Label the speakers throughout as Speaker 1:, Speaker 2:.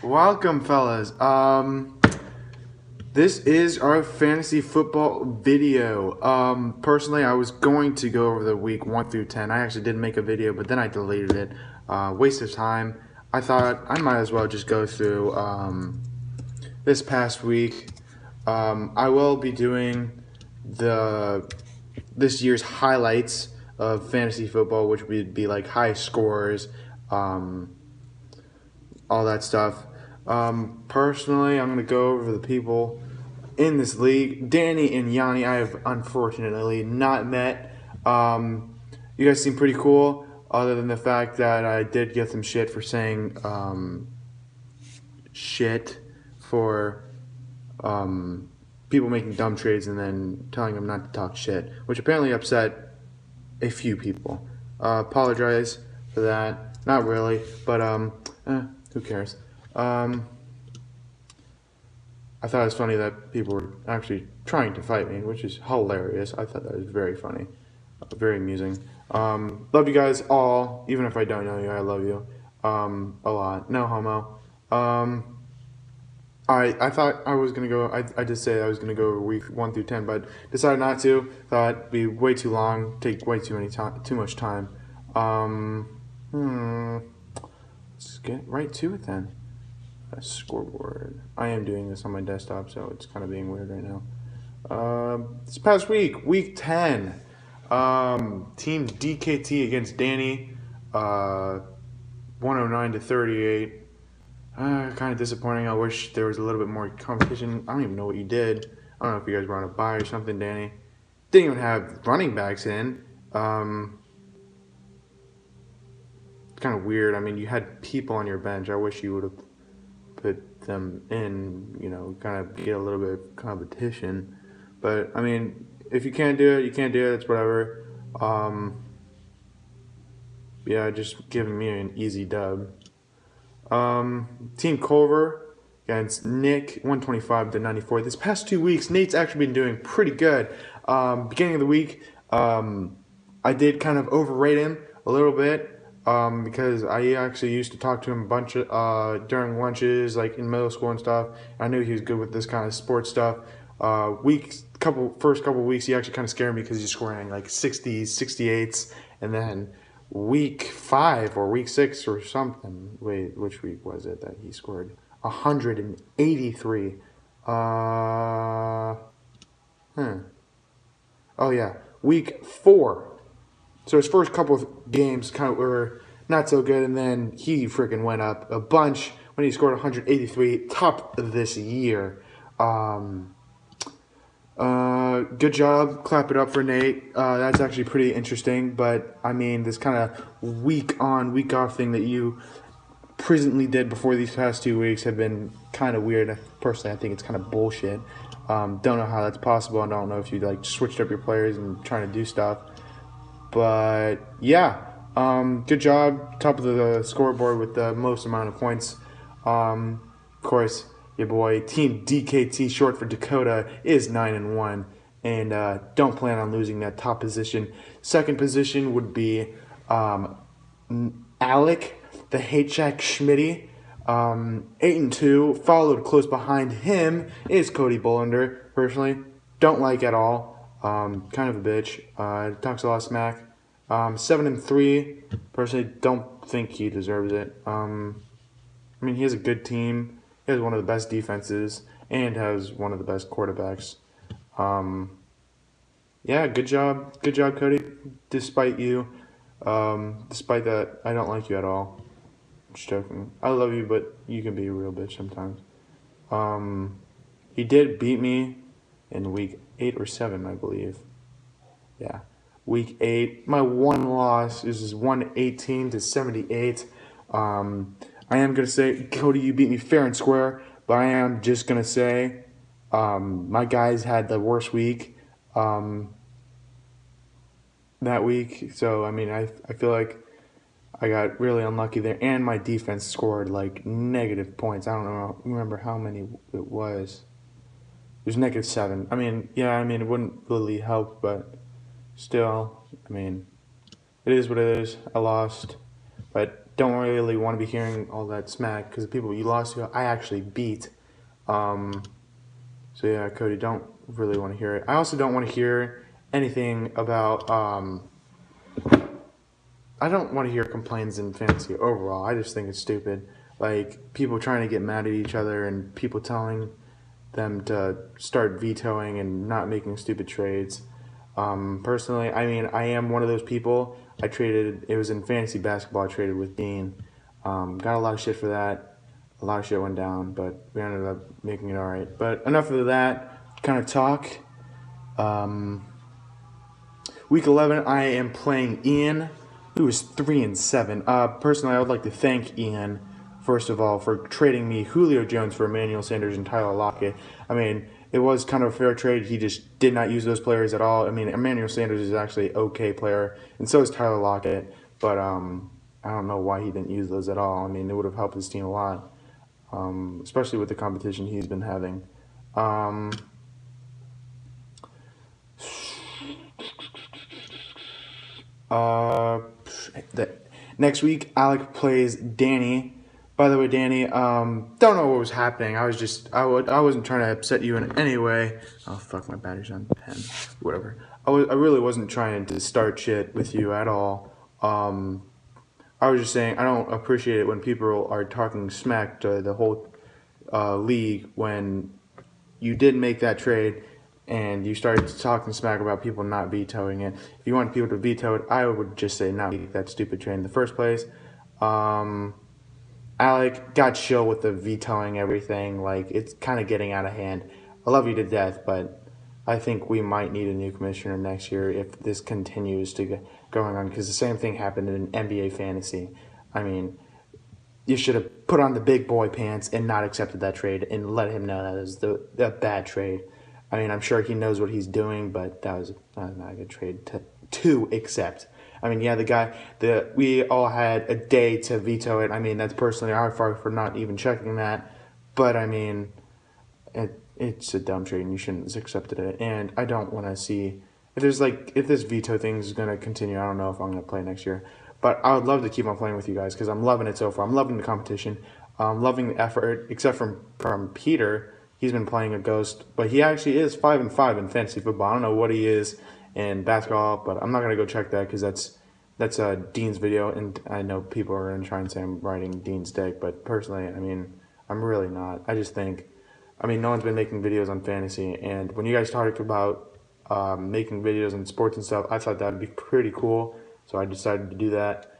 Speaker 1: Welcome, fellas. This is our fantasy football video. Personally, I was going to go over the week 1 through 10. I actually did make a video, but then I deleted it. Waste of time. I thought I might as well just go through this past week. I will be doing this year's highlights of fantasy football, which would be like high scores, all that stuff. Personally, I'm going to go over the people in this league. Danny and Yanni, I have unfortunately not met. You guys seem pretty cool, other than the fact that I did get some shit for saying shit for people making dumb trades and then telling them not to talk shit, which apparently upset a few people. Apologize for that. Not really, but who cares? I thought it was funny that people were actually trying to fight me, which is hilarious. I thought that was very funny, very amusing. Love you guys all, even if I don't know you. I love you a lot. No homo. I thought I was gonna go. I did say I was gonna go week 1 through 10, but decided not to. Thought it'd be way too long, take way too much time. Let's get right to it then. A scoreboard. I am doing this on my desktop, so it's kind of being weird right now. This past week, week 10, Team DKT against Danny, 109 to 38. Kind of disappointing. I wish there was a little bit more competition. I don't even know what you did. I don't know if you guys were on a bye or something, Danny. Didn't even have running backs in. It's kind of weird. I mean, you had people on your bench. I wish you would have put them in, kind of get a little bit of competition. But, I mean, if you can't do it, you can't do it. It's whatever. Yeah, just giving me an easy dub. Team Culver against Nick, 125 to 94. This past 2 weeks, Nate's actually been doing pretty good. Beginning of the week, I did kind of overrate him a little bit. Because I actually used to talk to him a bunch during lunches, like in middle school and stuff. I knew he was good with this kind of sports stuff. First couple weeks, he actually kind of scared me because he's scoring like 60s, 68s, and then week 5 or week 6 or something. Wait, which week was it that he scored 183? Oh yeah, week 4. So his first couple of games kind of were not so good, and then he freaking went up a bunch when he scored 183, top this year. Good job. Clap it up for Nate. That's actually pretty interesting, but I mean, this kind of week on, week off thing that you presently did before these past 2 weeks have been kind of weird. Personally, I think it's kind of bullshit. Don't know how that's possible. I don't know if you like switched up your players and trying to do stuff. But yeah, good job. Top of the scoreboard with the most amount of points. Of course, your boy Team DKT, short for Dakota, is 9-1, and don't plan on losing that top position. Second position would be Alec, the Haycheck Schmitty, 8-2. Followed close behind him is Cody Bullender. Personally, don't like at all. Kind of a bitch. Talks a lot of smack. 7-3. Personally, don't think he deserves it. I mean, he has a good team. He has one of the best defenses and has one of the best quarterbacks. Yeah, good job, Cody. Despite you, despite that, I don't like you at all. Just joking. I love you, but you can be a real bitch sometimes. He did beat me in week 8 or 7, I believe. Yeah. Week 8. My one loss is 118 to 78. I am going to say, Cody, you beat me fair and square, but I am just going to say my guys had the worst week that week. So, I mean, I feel like I got really unlucky there, and my defense scored like negative points. I don't remember how many it was. It was -7. I mean, yeah, it wouldn't really help, but still, I mean, it is what it is. I lost, but don't really want to be hearing all that smack because the people you lost to, I actually beat. So yeah, Cody, don't really want to hear it. I also don't want to hear anything about. I don't want to hear complaints in fantasy overall. I just think it's stupid. Like people trying to get mad at each other and people telling them to start vetoing and not making stupid trades. Personally, I mean, I am one of those people. It was in fantasy basketball, I traded with Dean. Got a lot of shit for that. A lot of shit went down, but we ended up making it all right. But enough of that kind of talk. Week 11, I am playing Ian, who is 3-7. Personally, I would like to thank Ian, first of all, for trading me Julio Jones for Emmanuel Sanders and Tyler Lockett. I mean, it was kind of a fair trade. He just did not use those players at all. I mean, Emmanuel Sanders is actually an okay player, and so is Tyler Lockett. But I don't know why he didn't use those at all. I mean, it would have helped his team a lot, especially with the competition he's been having. Next week, Alec plays Danny. By the way, Danny, don't know what was happening. I wasn't trying to upset you in any way. Oh fuck, my battery's on 10. Whatever. I really wasn't trying to start shit with you at all. I was just saying I don't appreciate it when people are talking smack to the whole league when you did make that trade and you started talking smack about people not vetoing it. If you want people to veto it, I would just say not make that stupid trade in the first place. Alec got chill with the vetoing everything. Like, it's kind of getting out of hand. I love you to death, but I think we might need a new commissioner next year if this continues to go going on, because the same thing happened in NBA fantasy. I mean, you should have put on the big boy pants and not accepted that trade and let him know that it was a bad trade. I mean, I'm sure he knows what he's doing, but that was not a good trade to accept. I mean, yeah, we all had a day to veto it. I mean, that's personally our fault for not even checking that. But, I mean, it's a dumb trade and you shouldn't have accepted it. And I don't want to see, if this veto thing is going to continue, I don't know if I'm going to play next year. But I would love to keep on playing with you guys because I'm loving it so far. I'm loving the competition. I'm loving the effort, except from Peter. He's been playing a ghost, but he actually is 5-5 in fantasy football. I don't know what he is in basketball, but I'm not gonna go check that because that's Dean's video, and I know people are gonna try and say I'm riding Dean's dick, but personally, I mean, I'm really not. I just think, I mean, no one's been making videos on fantasy, and when you guys talked about making videos on sports and stuff, I thought that'd be pretty cool, so I decided to do that.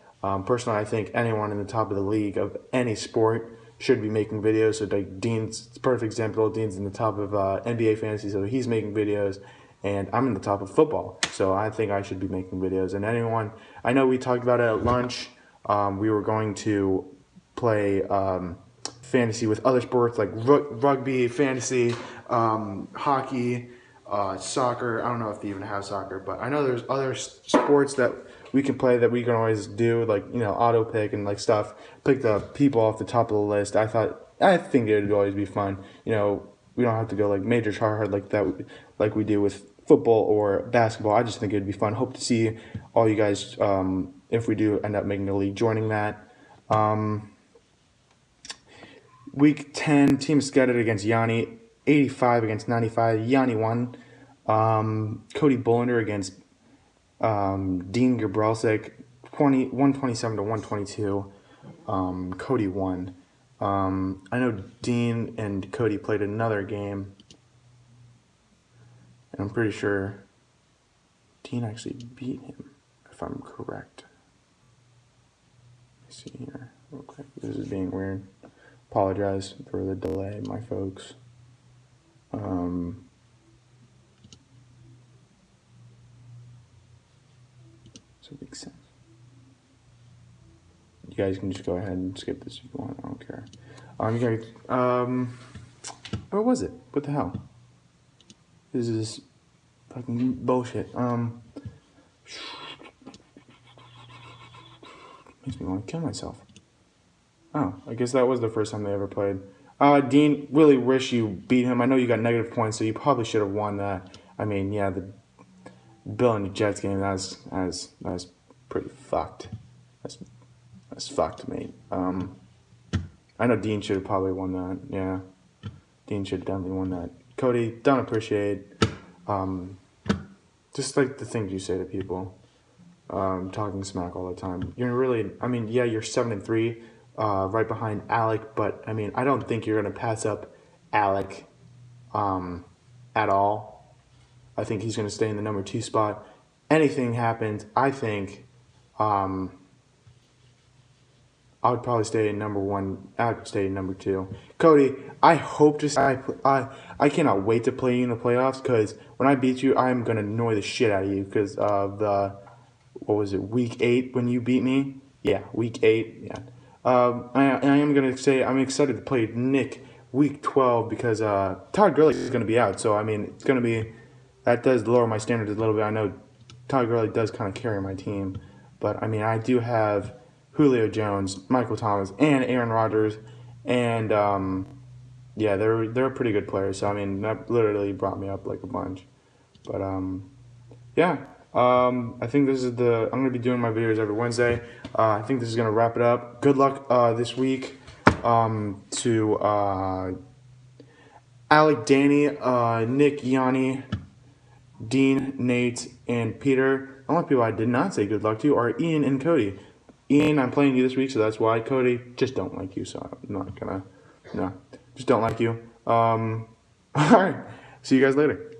Speaker 1: Personally, I think anyone in the top of the league of any sport should be making videos. So like Dean's perfect example. Dean's in the top of NBA fantasy, so he's making videos, and I'm in the top of football. So I think I should be making videos. And anyone, I know we talked about it at lunch. We were going to play fantasy with other sports like rugby, fantasy, hockey, soccer. I don't know if they even have soccer, but I know there's other sports that we can play that we can always do, like, you know, auto pick and like stuff. Pick the people off the top of the list. I think it would always be fun. You know, we don't have to go like major hard like that, like we do with football or basketball. I just think it'd be fun. Hope to see all you guys if we do end up making the league, joining that. Week 10, team scattered against Yanni, 85 against 95. Yanni won. Cody Bullender against Dean Gabrelsic, 127 to 122. Cody won. I know Dean and Cody played another game, and I'm pretty sure Dean actually beat him, if I'm correct. Let me see here real quick. This is being weird. Apologize for the delay, my folks. So it makes sense. You guys can just go ahead and skip this if you want. I don't care. You guys, where was it? What the hell? This is fucking bullshit. Makes me want to kill myself. Oh, I guess that was the first time they ever played. Dean, really wish you beat him. I know you got negative points, so you probably should have won that. I mean, yeah, the Bill and the Jets game, that was pretty fucked. That's fucked, mate. I know Dean should have probably won that. Yeah, Dean should have definitely won that. Cody, don't appreciate just like the things you say to people, talking smack all the time. You're really, I mean, yeah, you're 7-3, right behind Alec, but I mean, I don't think you're gonna pass up Alec, at all. I think he's gonna stay in the number 2 spot. Anything happens, I think, I would probably stay in number 1. I would stay in number 2. Cody, I hope to. I cannot wait to play you in the playoffs because when I beat you, I'm gonna annoy the shit out of you because of the what was it, week 8 when you beat me? Yeah, week 8. Yeah. I am gonna say I'm excited to play Nick week 12 because Todd Gurley is gonna be out. So I mean, it's gonna be that does lower my standards a little bit. I know Todd Gurley does kind of carry my team, but I mean, I do have Julio Jones, Michael Thomas, and Aaron Rodgers, and yeah, they're pretty good players. So I mean, that literally brought me up like a bunch. But yeah, I think this is I'm gonna be doing my videos every Wednesday. I think this is gonna wrap it up. Good luck this week to Alec, Danny, Nick, Yanni, Dean, Nate, and Peter. The only people I did not say good luck to are Ian and Cody. Ian, I'm playing you this week, so that's why. Cody, just don't like you, so I'm not gonna. No, just don't like you. All right. See you guys later.